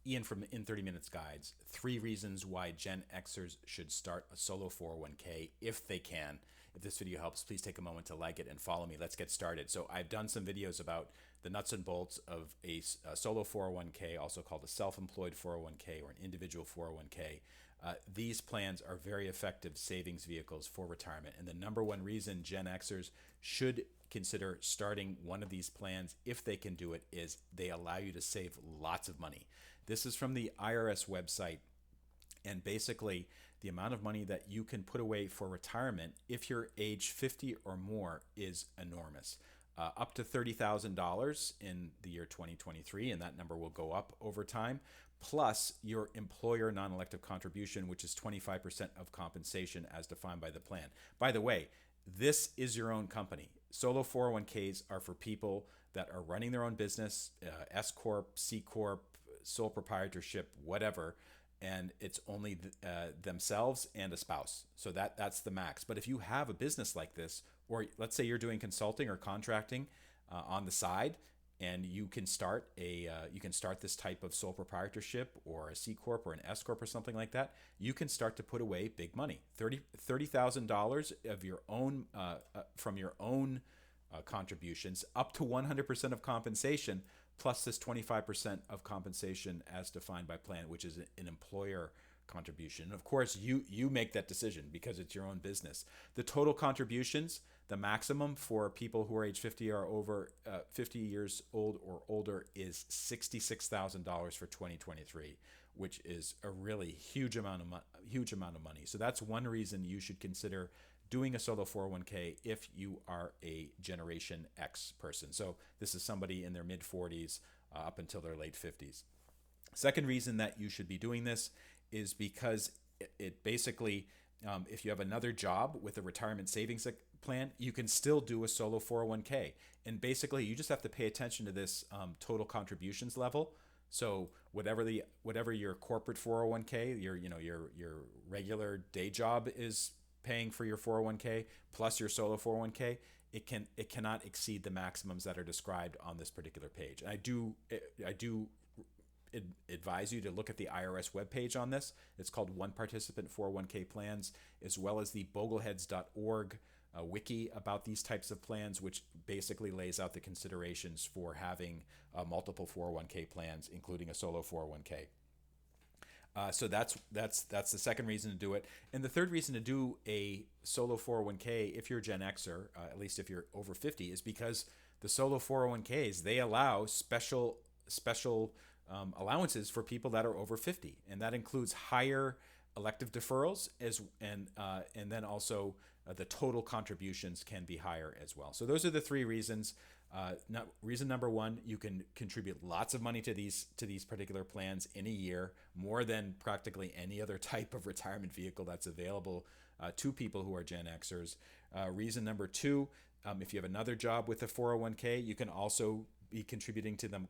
Ian from In 30 Minutes Guides. 3 reasons why Gen Xers should start a solo 401k if they can. If this video helps, please take a moment to like it and follow me. Let's get started. So I've done some videos about the nuts and bolts of a solo 401k, also called a self-employed 401k or an individual 401k. These plans are very effective savings vehicles for retirement. And the number one reason Gen Xers should consider starting one of these plans, if they can do it, is they allow you to save lots of money. This is from the IRS website, and basically the amount of money that you can put away for retirement if you're age 50 or more is enormous. Up to $30,000 in the year 2023, and that number will go up over time, plus your employer non-elective contribution, which is 25% of compensation as defined by the plan. By the way, this is your own company. Solo 401ks are for people that are running their own business, S Corp, C Corp, sole proprietorship, whatever, and it's only themselves and a spouse. So that's the max. But if you have a business like this, or let's say you're doing consulting or contracting on the side, and you can start this type of sole proprietorship or a C Corp or an S Corp or something like that, you can start to put away big money. $30,000 of your own from your own contributions, up to 100% of compensation, plus this 25% of compensation as defined by plan, which is an employer contribution. And of course, you make that decision because it's your own business. The total contributions, the maximum for people who are age 50 or over 50 years old or older, is $66,000 for 2023, which is a really huge amount of money. So that's one reason you should consider doing a solo 401k if you are a Generation X person. So this is somebody in their mid 40s up until their late 50s. Second reason that you should be doing this is because it basically, if you have another job with a retirement savings plan, you can still do a solo 401k. And basically, you just have to pay attention to this total contributions level. So whatever your corporate 401k, your regular day job is paying for your 401k plus your solo 401k, it cannot exceed the maximums that are described on this particular page. And I do advise you to look at the IRS webpage on this. It's called One Participant 401k Plans, as well as the bogleheads.org wiki about these types of plans, which basically lays out the considerations for having multiple 401k plans, including a solo 401k. So that's the second reason to do it. And the third reason to do a solo 401k, if you're a Gen Xer, at least if you're over 50, is because the solo 401ks, they allow special allowances for people that are over 50, and that includes higher elective deferrals and then also the total contributions can be higher as well. So those are the 3 reasons. Reason number 1, you can contribute lots of money to these particular plans in a year, more than practically any other type of retirement vehicle that's available to people who are Gen Xers. Reason number 2, if you have another job with a 401k, you can also be contributing to them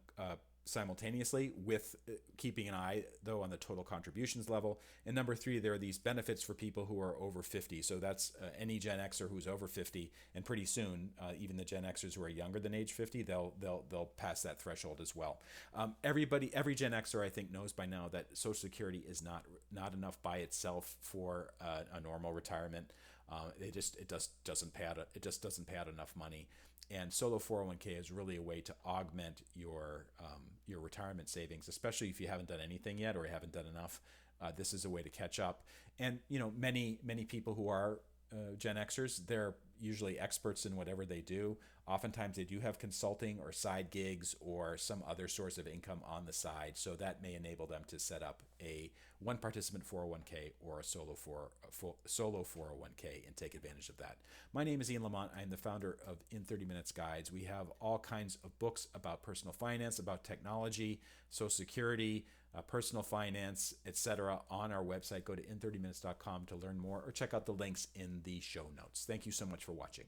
simultaneously, with keeping an eye though on the total contributions level. And number 3, there are these benefits for people who are over 50. So that's any Gen Xer who's over 50, and pretty soon even the Gen Xers who are younger than age 50, they'll pass that threshold as well. Every Gen Xer, I think, knows by now that Social Security is not enough by itself for a normal retirement. It just doesn't pay out enough money. And solo 401k is really a way to augment your retirement savings, especially if you haven't done anything yet or you haven't done enough. This is a way to catch up. And many people who are Gen Xers, they're usually experts in whatever they do. Oftentimes they do have consulting or side gigs or some other source of income on the side, so that may enable them to set up a one participant 401k or a solo 401k and take advantage of that. My name is Ian Lamont. I am the founder of In 30 Minutes Guides. We have all kinds of books about personal finance, about technology, Social Security, personal finance, etc. on our website. Go to in30minutes.com to learn more, or check out the links in the show notes. Thank you so much for watching.